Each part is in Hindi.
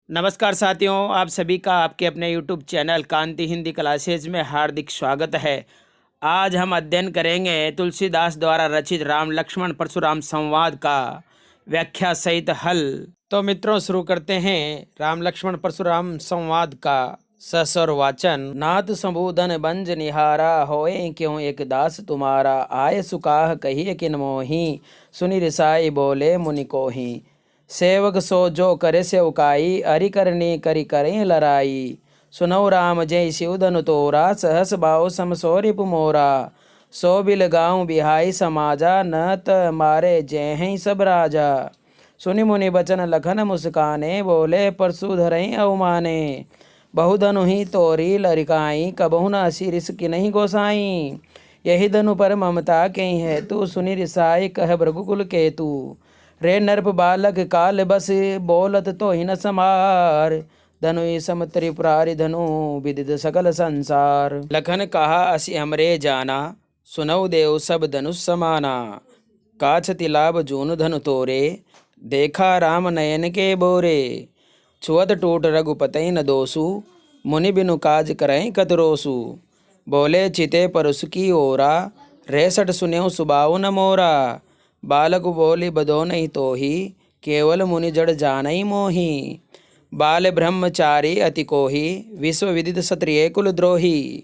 नमस्कार साथियों, आप सभी का आपके अपने YouTube चैनल कांति हिंदी क्लासेज में हार्दिक स्वागत है। आज हम अध्ययन करेंगे तुलसीदास द्वारा रचित राम लक्ष्मण परशुराम संवाद का व्याख्या सहित हल। तो मित्रों, शुरू करते हैं राम लक्ष्मण परशुराम संवाद का सस्वर वाचन। नाथ संबोधन बंज निहारा, होए क्यों एक दास तुम्हारा। आय सुकाह कहिए किन मोही, सुनि रिसाई बोले मुनि को ही। सेवक सो जो करे सेवकाई, अरि करनी करि करें लड़ाई। सुनौ राम जय शिवधनु तोरा, सहस बाऊ समसोरि पुमोरा। सो बिल गाँव बिहाई समाजा, न त मारे जय हैं सब राजा। सुनि मुनि बचन लखन मुस्काने, बोले परसु धरई अवमाने। बहुधनु ही तोरी लरिकाई, कबहु न शीरिस की नहीं गोसाई। यही धनु पर ममता के है तू, सुनि रिसाई कह भृगुकुल केतु। रे नरप बालक काल बस, बोलत तो ही न समार। धनु सम त्रिपुरारि धनु, विदित सकल संसार। लखन कहा असि हमरे जाना, सुनऊ देव सब धनुष समाना। काछति लाभ जून धनु तोरे, देखा राम नयन के बोरे। छुअत टूट रघुपतई न दोसु, मुनि बिनु काज करई कतरोसु। बोले चिते परसु की ओरा, रेसठ सुनेऊ सुबाऊ न मोरा। बालक बोली बदो नहीं तो ही, केवल मुनि जड़ जानई मोही। बाल ब्रह्मचारी अति कोही, विश्व विदित क्षत्रिय कुल द्रोही।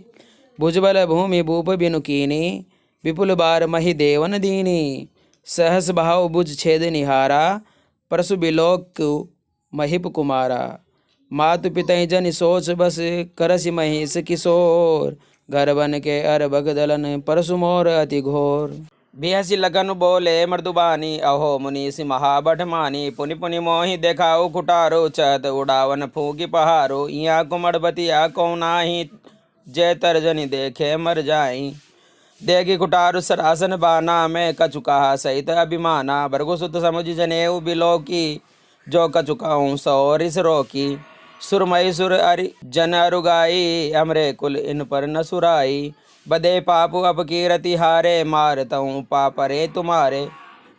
भुजबल भूमि भूप बिनु कीनी, विपुल बार मही देवन दीनी। सहस भाव भुज छेद निहारा, परसु बिलोक महिप कुमारा। मातु पितई जन सोच बस, करसि महिष किशोर। घर बन के अर बग दलन, परसु मोर अति घोर। बिहसी लगन बोले मृदुबानी, अहो मुनीषि महाबठ मानी। पुनि पुनि मोहि देखाओ कुटारो, चहत उड़ावन फूकी पहारो। इया कुमड़ बतिया को नाही, जय तर्जनी देखे मर जाई। देगी कुटारु सरासन बाना, में कचुका सहित अभिमाना। भृगुसुत समुझ जनेऊ बिलोकी, जो कचुकाऊँ सो रिस रोकी। सुरमई सुर अरि जन अरुगाई, हमरे कुल इन पर न सुराई। बदे पापु अपकीरति हारे, मारतऊँ पापरे तुम्हारे।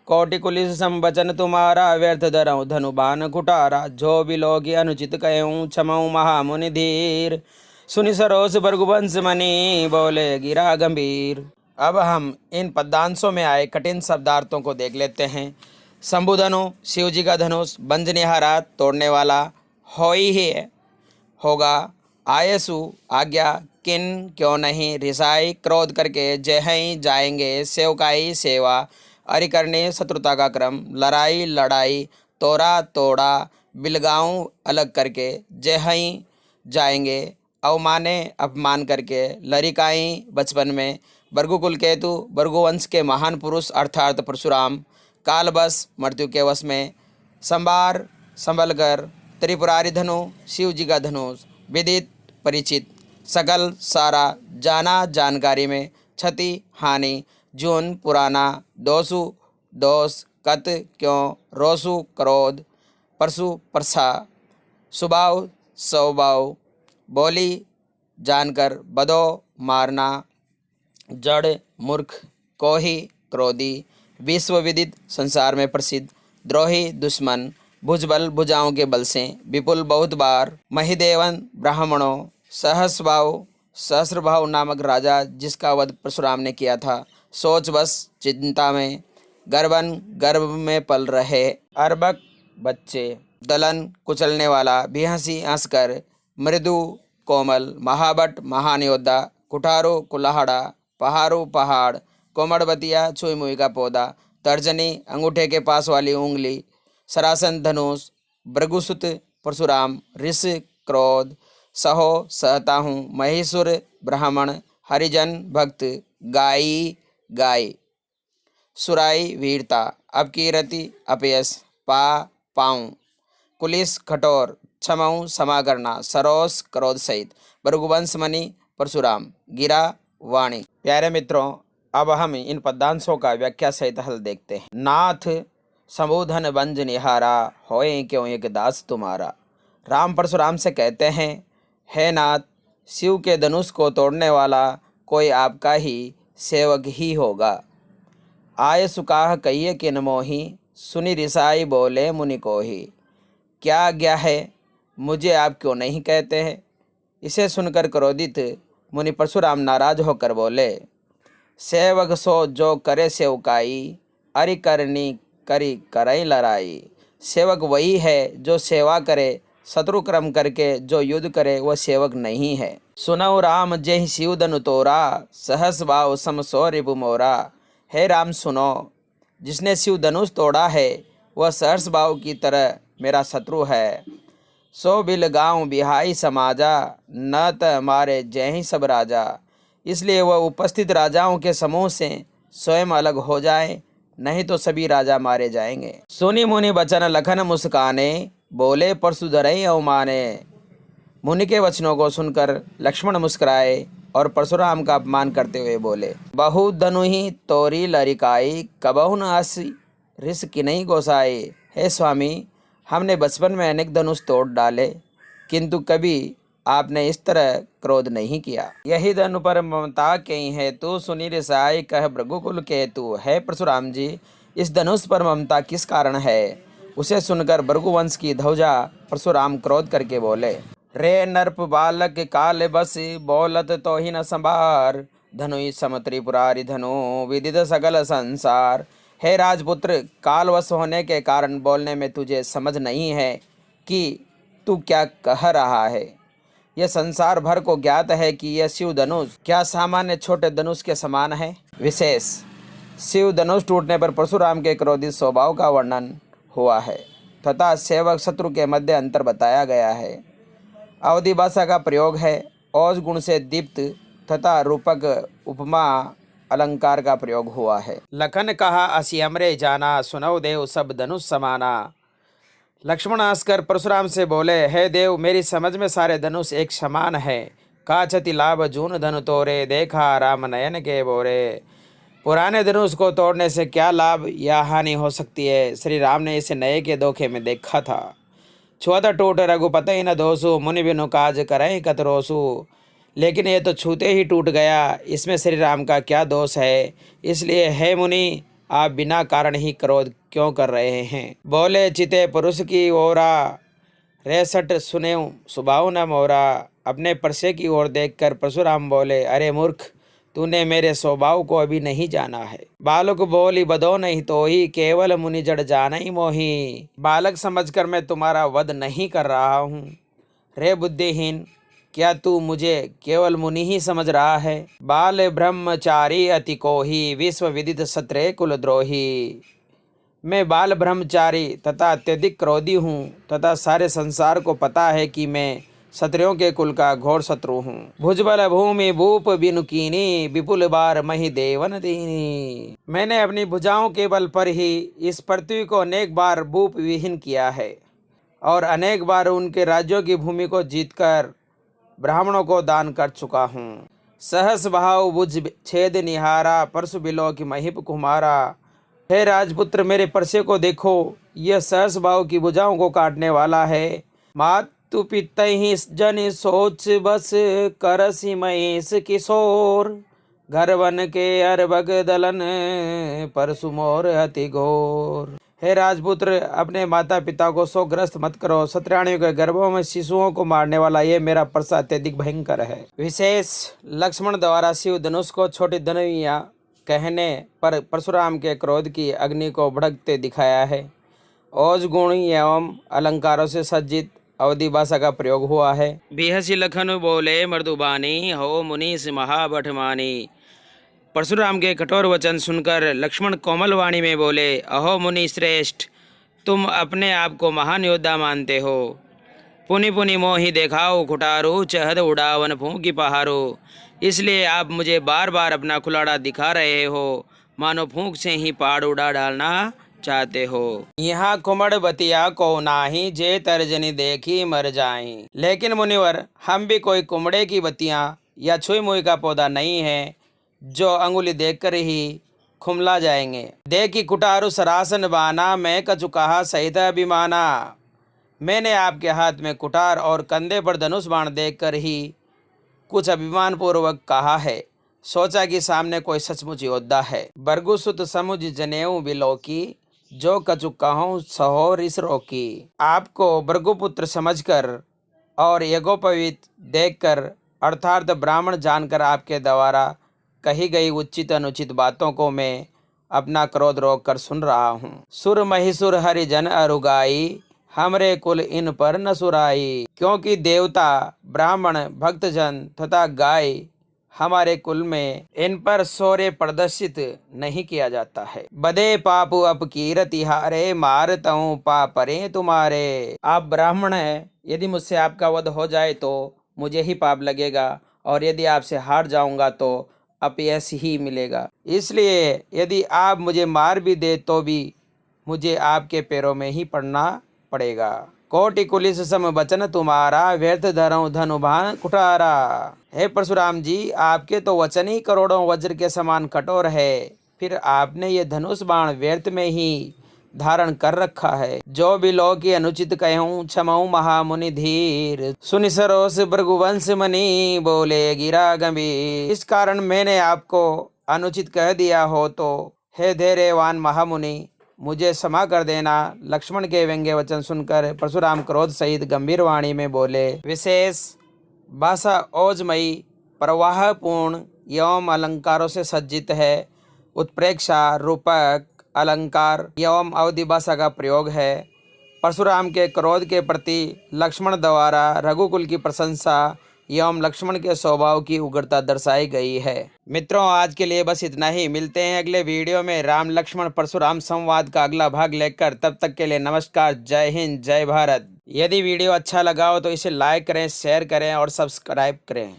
कोटि कुलिस संबचन तुम्हारा, व्यर्थ धरऊँ धनु बान कुटारा। जो बिलोकी अनुचित कहूँ, क्षमऊँ महामुनि धीर। सुनि सरोस भृगुवंश मणि, बोले गिरा गंभीर। अब हम इन पद्यांशों में आए कठिन शब्दार्थों को देख लेते हैं। शंभुधनु शिव जी का धनुष, बंज निहारा तोड़ने वाला, होई ही होगा। आयसु आज्ञा, किन क्यों नहीं। रिसाई क्रोध करके, जय हैं जाएंगे। सेवकाई सेवा, अरि करने शत्रुता का क्रम। लड़ाई लड़ाई, तोरा तोड़ा। बिलगाऊँ अलग करके, जय हैं जाएंगे। अवमाने अपमान करके। लरिकाई बचपन में। भृगुकुल केतु भृगुवंश के महान पुरुष अर्थात परशुराम। कालबस मृत्यु के वश में। संभार संभल कर। त्रिपुरारि धनु शिव जी का धनुष। विदित परिचित, सकल सारा, जाना जानकारी में। क्षति हानि, जून पुराना। दोषु दोष, कत क्यों। रोसु क्रोध, परसु परसा। सुभाव स्वभाव, बोली जानकर। बदो मारना, जड़ मूर्ख। कोही क्रोधी, विश्व विदित संसार में प्रसिद्ध। द्रोही दुश्मन, भुजबल भुजाओं के बल से। विपुल बहुत बार, महिदेवन ब्राह्मणों। सहस्रभाव सहस्रभाव नामक राजा, जिसका वध परशुराम ने किया था। सोच बस चिंता में। गर्वन गर्भ में पल रहे। अर्भक बच्चे। दलन कुचलने वाला, बिहसी हंसकर। मृदु कोमल, महाबट महान योद्धा। कुठारो कुल्हाड़ा, पहाड़ो पहाड़। कोमड़बतिया छुई मुई का पौधा। तर्जनी अंगूठे के पास वाली उंगली। सरासन धनुष। भृगुसुत परशुराम, ऋष क्रोध। सहो सहता हूँ, महेश्वर ब्राह्मण। हरिजन भक्त, गाई गाय। सुराई वीरता, अपकीरति अपयश। पाऊँ। कुलिस कठोर, क्षमाऊँ क्षमा करना। सरोस क्रोध सहित। भृगुवंश मणि परशुराम, गिरा वाणी। प्यारे मित्रों, अब हम इन पद्यांशों का व्याख्या सहित हल देखते हैं। नाथ संबोधन बंज निहारा, होए क्यों एक दास तुम्हारा। राम परशुराम से कहते हैं, हे नाथ, शिव के धनुष को तोड़ने वाला कोई आपका ही सेवक ही होगा। आय सुकाह कहिए किन मोही, सुनि रिसाई बोले मुनि को ही। क्या आज्ञा है, मुझे आप क्यों नहीं कहते हैं? इसे सुनकर क्रोधित मुनि परशुराम नाराज होकर बोले, सेवक सो जो करे सेवकाई, अरि करनी करी करई लड़ाई। सेवक वही है जो सेवा करे, शत्रु क्रम करके जो युद्ध करे वह सेवक नहीं है। सुनऊ राम जेहि शिवदनु तोरा, सहस भाव सम सो रिपु मोरा। हे राम सुनो, जिसने शिव धनुष तोड़ा है वह सहर्ष भाव की तरह मेरा शत्रु है। सो बिल गाँव बिहाई समाजा, न त मारे जय सब राजा। इसलिए वह उपस्थित राजाओं के समूह से स्वयं अलग हो जाए, नहीं तो सभी राजा मारे जाएंगे। सुनी मुनि बचन लखन मुस्काने, बोले परशुधरई अवमाने। मुनि के वचनों को सुनकर लक्ष्मण मुस्कुराए और परशुराम का अपमान करते हुए बोले, बहु धनु ही तोरी लरिकाई, कबहु न आसी रिस किन्हीं गोसाई। हे स्वामी, हमने बचपन में अनेक धनुष तोड़ डाले, किंतु कभी आपने इस तरह क्रोध नहीं किया। यही धनु पर ममता के है तू, सुनी रिसाई कह भृगुकुल के तू। है परशुराम जी, इस धनुष पर ममता किस कारण है? उसे सुनकर भृगुवंश की ध्वजा परशुराम क्रोध करके बोले, रे नरप बालक काल बस, बोलत तो ही न संभार। धनुई सम त्रिपुरारी धनु, विदित सगल संसार। हे राजपुत्र, कालवश होने के कारण बोलने में तुझे समझ नहीं है कि तू क्या कह रहा है। यह संसार भर को ज्ञात है कि यह शिव धनुष क्या सामान्य छोटे धनुष के समान है। विशेष शिव धनुष टूटने पर परशुराम के क्रोधित स्वभाव का वर्णन हुआ है तथा सेवक शत्रु के मध्य अंतर बताया गया है। अवधि भाषा का प्रयोग है। औज गुण से दीप्त तथा रूपक उपमा अलंकार का प्रयोग हुआ है। लखन कहा असी हमरे जाना, सुनौ देव सब धनुष समाना। लक्ष्मण हंसकर परशुराम से बोले, हे देव, मेरी समझ में सारे धनुष एक समान है। काचति लाभ जून धनु तोरे, देखा राम नयन के बोरे। पुराने धनुष को तोड़ने से क्या लाभ या हानि हो सकती है? श्री राम ने इसे नए के धोखे में देखा था। छुआता टूट रघुपति न दोसु, मुनि बिनु काज करें कतरोसु। लेकिन ये तो छूते ही टूट गया, इसमें श्री राम का क्या दोष है? इसलिए हे मुनि, आप बिना कारण ही क्रोध क्यों कर रहे हैं? बोले, चिते पुरुष की ओरा, रेसठ सुने सुभाव न मोरा। अपने परसे की ओर देखकर परशुराम बोले, अरे मूर्ख, तूने मेरे स्वभाव को अभी नहीं जाना है। बालक बोली बदो नहीं तो ही, केवल मुनि जड़ जाना ही मोही। बालक समझकर मैं तुम्हारा वध नहीं कर रहा हूँ। रे बुद्धिहीन, क्या तू मुझे केवल मुनि ही समझ रहा है? बाल ब्रह्मचारी अति कोही, विश्व विदित सत्रे कुलद्रोही। मैं बाल ब्रह्मचारी तथा अत्यधिक क्रोधी हूँ तथा सारे संसार को पता है कि मैं क्षत्रियों के कुल का घोर शत्रु हूँ। भुजबल भूमि भूप बिनु कीनी, विपुल बार मही देवन दीनी। मैंने अपनी भुजाओं के बल पर ही इस पृथ्वी को अनेक बार भूप विहीन किया है और अनेक बार उनके राज्यों की भूमि को जीतकर ब्राह्मणों को दान कर चुका हूँ। सहस भाव बुझ छेद निहारा, परसु बिलो की महिप कुमारा। हे राजपुत्र, मेरे परसे को देखो, यह सहस भाव की भुजाओं को काटने वाला है। मातु पिता ही जन सोच बस, करसी महेश किशोर। घर वन के अरबग दलन, परसु मोर अति घोर। हे राजपुत्र, अपने माता पिता को शोकग्रस्त मत करो। क्षत्रियों के गर्भों में शिशुओं को मारने वाला ये मेरा परसा अत्यधिक भयंकर है। विशेष लक्ष्मण द्वारा शिव धनुष को छोटी धनुइया कहने पर परशुराम के क्रोध की अग्नि को भड़कते दिखाया है। औज गुण एवं अलंकारों से सज्जित अवधि भाषा का प्रयोग हुआ है। बिहसी लखन बोले मृदुबानी, हो मुनीस महाबठमानी। परशुराम के कठोर वचन सुनकर लक्ष्मण कोमल वाणी में बोले, अहो मुनि श्रेष्ठ, तुम अपने आप को महान योद्धा मानते हो। पुनि पुनि मोहि देखाओ खुटारो, चहद उड़ावन फूंकी पहारो। इसलिए आप मुझे बार बार अपना कुलाड़ा दिखा रहे हो, मानो फूंक से ही पहाड़ उड़ा डालना चाहते हो। यहाँ कुमड़ बतिया को नाही, जे तर्जनी देखी मर जाए। लेकिन मुनिवर, हम भी कोई कुमड़े की बत्तियाँ या छुई मुई का पौधा नहीं है जो अंगुली देखकर ही खुमला जाएंगे। देखी कुटारु सरासन बाना, मैं कछु कहा सहित अभिमाना। मैंने आपके हाथ में कुटार और कंधे पर धनुष बाण देखकर ही कुछ अभिमान पूर्वक कहा है। सोचा कि सामने कोई सचमुच योद्धा है। बरगुसुत समुझ जनेऊ बिलोकी, जो कछु कहूँ सहो रिस रोकी। आपको भृगुपुत्र समझकर और यज्ञोपवीत देखकर अर्थात ब्राह्मण जानकर आपके द्वारा कही गई उचित अनुचित बातों को मैं अपना क्रोध रोक कर सुन रहा हूँ। सुर महिसुर हरिजन अरुगाई, हमरे कुल इन पर न सुराई। क्योंकि देवता, ब्राह्मण, भक्तजन तथा गाय हमारे कुल में इन पर शौर्य प्रदर्शित नहीं किया जाता है। बदे पापु अपकीरति हारे, मारतऊं पापरे तुम्हारे। आप ब्राह्मण हैं, यदि मुझसे आपका वध हो जाए तो मुझे ही पाप लगेगा, और यदि आपसे हार जाऊंगा तो अपयश ही मिलेगा। इसलिए यदि आप मुझे मार भी दे तो भी मुझे आपके पैरों में ही पड़ना पड़ेगा। कोटि कुलिस सम वचन तुम्हारा, व्यर्थ धरऊं धनु भान कुठारा। हे परशुराम जी, आपके तो वचन ही करोड़ों वज्र के समान कठोर है, फिर आपने ये धनुष बाण व्यर्थ में ही धारण कर रखा है। जो भी लोग की अनुचित कहूँ, क्षमाऊं महामुनि धीर। सुनि सरोस भृगुवंश मणि, बोले गिरा गंभीर। इस कारण मैंने आपको अनुचित कह दिया हो तो हे धैर्यवान महामुनि, मुझे क्षमा कर देना। लक्ष्मण के व्यंग्य वचन सुनकर परशुराम क्रोध सहित गंभीर वाणी में बोले। विशेष भाषा ओजमयी, प्रवाहपूर्ण एवं अलंकारों से सज्जित है। उत्प्रेक्षा, रूपक, अलंकार एवं अवधि भाषा का प्रयोग है। परशुराम के क्रोध के प्रति लक्ष्मण द्वारा रघुकुल की प्रशंसा एवं लक्ष्मण के स्वभाव की उग्रता दर्शाई गई है। मित्रों, आज के लिए बस इतना ही। मिलते हैं अगले वीडियो में राम लक्ष्मण परशुराम संवाद का अगला भाग लेकर। तब तक के लिए नमस्कार, जय हिंद, जय भारत। यदि वीडियो अच्छा लगा हो तो इसे लाइक करें, शेयर करें और सब्सक्राइब करें।